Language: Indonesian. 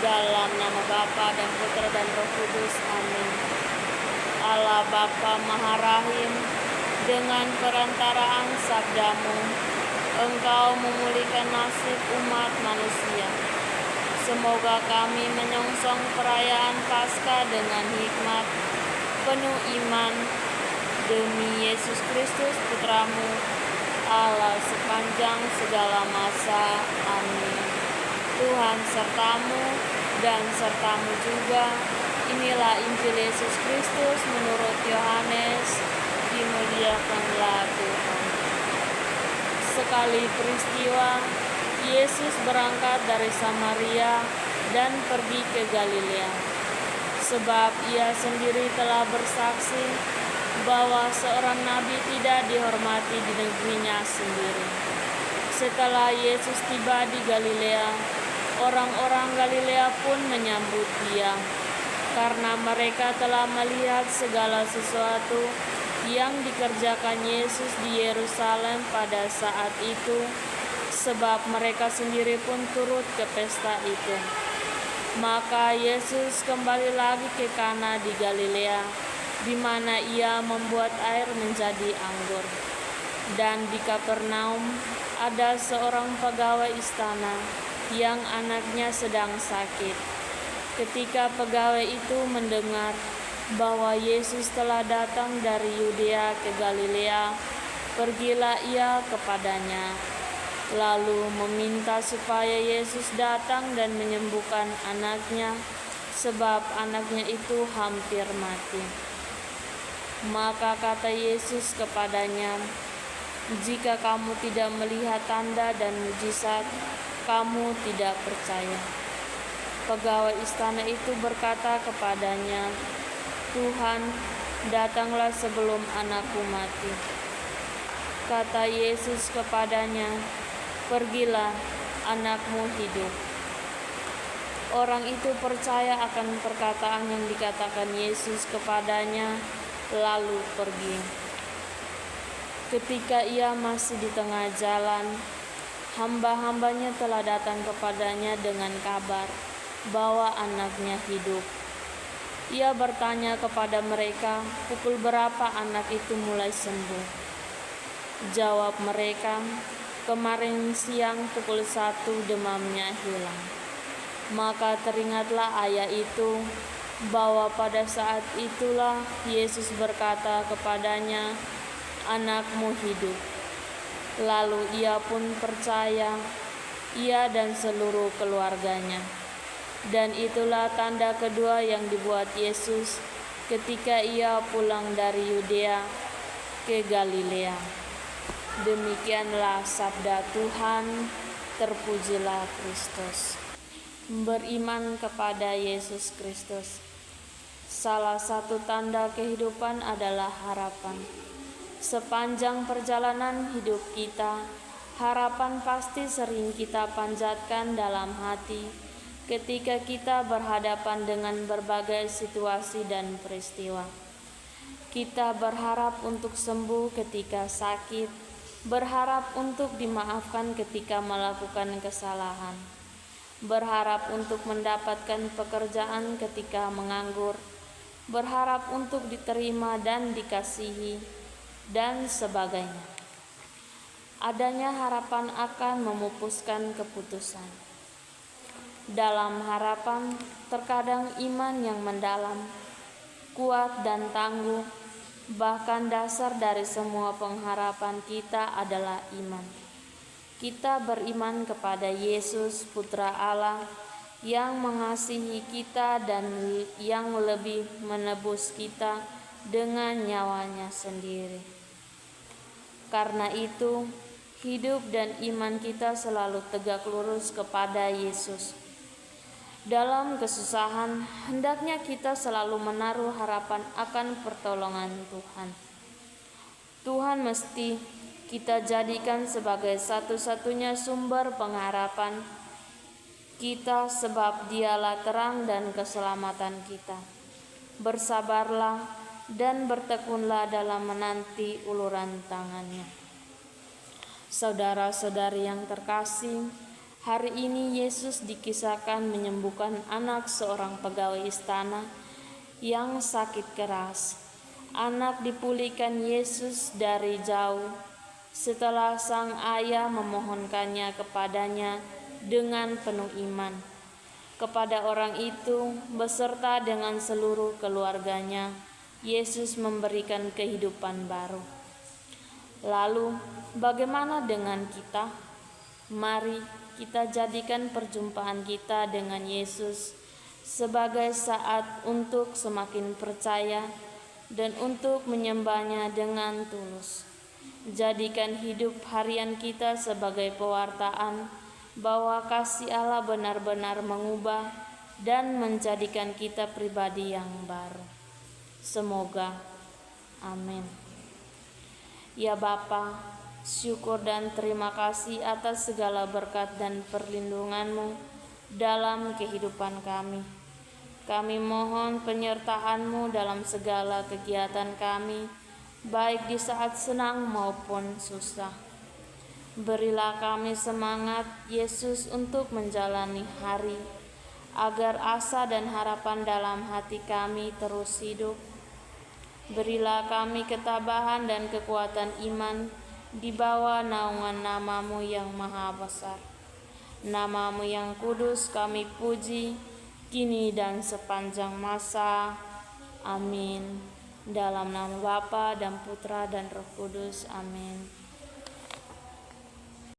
Dalam nama Bapa dan Putra dan Roh Kudus. Amin. Allah Bapa Maha Rahim, dengan perantaraan sabdamu, Engkau memulihkan nasib umat manusia. Semoga kami menyongsong perayaan Paskah dengan hikmat, penuh iman, demi Yesus Kristus Putramu, Allah sepanjang segala masa. Amin. Tuhan sertamu dan sertamu juga. Inilah Injil Yesus Kristus menurut Yohanes. Dimuliakanlah Tuhan. Sekali peristiwa, Yesus berangkat dari Samaria dan pergi ke Galilea, sebab ia sendiri telah bersaksi bahwa seorang nabi tidak dihormati di negerinya sendiri. Setelah Yesus tiba di Galilea, orang-orang Galilea pun menyambut dia, karena mereka telah melihat segala sesuatu yang dikerjakan Yesus di Yerusalem pada saat itu, sebab mereka sendiri pun turut ke pesta itu. Maka Yesus kembali lagi ke Kana di Galilea, di mana ia membuat air menjadi anggur. Dan di Kapernaum ada seorang pegawai istana yang anaknya sedang sakit. Ketika pegawai itu mendengar bahwa Yesus telah datang dari Yudea ke Galilea, pergilah ia kepadanya, lalu meminta supaya Yesus datang dan menyembuhkan anaknya, sebab anaknya itu hampir mati. Maka kata Yesus kepadanya, "Jika kamu tidak melihat tanda dan mujizat, kamu tidak percaya." Pegawai istana itu berkata kepadanya, "Tuhan, datanglah sebelum anakku mati." Kata Yesus kepadanya, "Pergilah, anakmu hidup." Orang itu percaya akan perkataan yang dikatakan Yesus kepadanya, lalu pergi. Ketika ia masih di tengah jalan, hamba-hambanya telah datang kepadanya dengan kabar bahwa anaknya hidup. Ia bertanya kepada mereka, pukul berapa anak itu mulai sembuh. Jawab mereka, "Kemarin siang pukul 1 demamnya hilang." Maka teringatlah ayah itu bahwa pada saat itulah Yesus berkata kepadanya, "Anakmu hidup." Lalu ia pun percaya, ia dan seluruh keluarganya. Dan itulah tanda kedua yang dibuat Yesus ketika ia pulang dari Yudea ke Galilea. Demikianlah sabda Tuhan, terpujilah Kristus. Beriman kepada Yesus Kristus. Salah satu tanda kehidupan adalah harapan. Sepanjang perjalanan hidup kita, harapan pasti sering kita panjatkan dalam hati ketika kita berhadapan dengan berbagai situasi dan peristiwa. Kita berharap untuk sembuh ketika sakit, berharap untuk dimaafkan ketika melakukan kesalahan, berharap untuk mendapatkan pekerjaan ketika menganggur, berharap untuk diterima dan dikasihi, dan sebagainya. Adanya harapan akan memupuskan keputusan. Dalam harapan, terkadang iman yang mendalam, kuat dan tangguh, bahkan dasar dari semua pengharapan kita adalah iman. Kita beriman kepada Yesus, Putra Allah, yang mengasihi kita dan yang lebih menebus kita dengan nyawanya sendiri. Karena itu, hidup dan iman kita selalu tegak lurus kepada Yesus. Dalam kesusahan, hendaknya kita selalu menaruh harapan akan pertolongan Tuhan. Tuhan mesti kita jadikan sebagai satu-satunya sumber pengharapan kita, sebab Dialah terang dan keselamatan kita. Bersabarlah dan bertekunlah dalam menanti uluran tangannya. Saudara-saudari yang terkasih, Hari ini Yesus dikisahkan menyembuhkan anak seorang pegawai istana yang sakit keras. Anak dipulihkan Yesus dari jauh setelah sang ayah memohonkannya kepadanya dengan penuh iman. Kepada orang itu beserta dengan seluruh keluarganya, Yesus memberikan kehidupan baru. Lalu, bagaimana dengan kita? Mari kita jadikan perjumpaan kita dengan Yesus sebagai saat untuk semakin percaya dan untuk menyembahnya dengan tulus. Jadikan hidup harian kita sebagai pewartaan bahwa kasih Allah benar-benar mengubah dan menjadikan kita pribadi yang baru. Semoga. Amin. Ya Bapa, syukur dan terima kasih atas segala berkat dan perlindungan-Mu dalam kehidupan kami. Kami mohon penyertaan-Mu dalam segala kegiatan kami, baik di saat senang maupun susah. Berilah kami semangat, Yesus, untuk menjalani hari, agar asa dan harapan dalam hati kami terus hidup. Berilah kami ketabahan dan kekuatan iman di bawah naungan nama-Mu yang maha besar. Nama-Mu yang kudus kami puji, kini dan sepanjang masa. Amin. Dalam nama Bapa dan Putra dan Roh Kudus. Amin.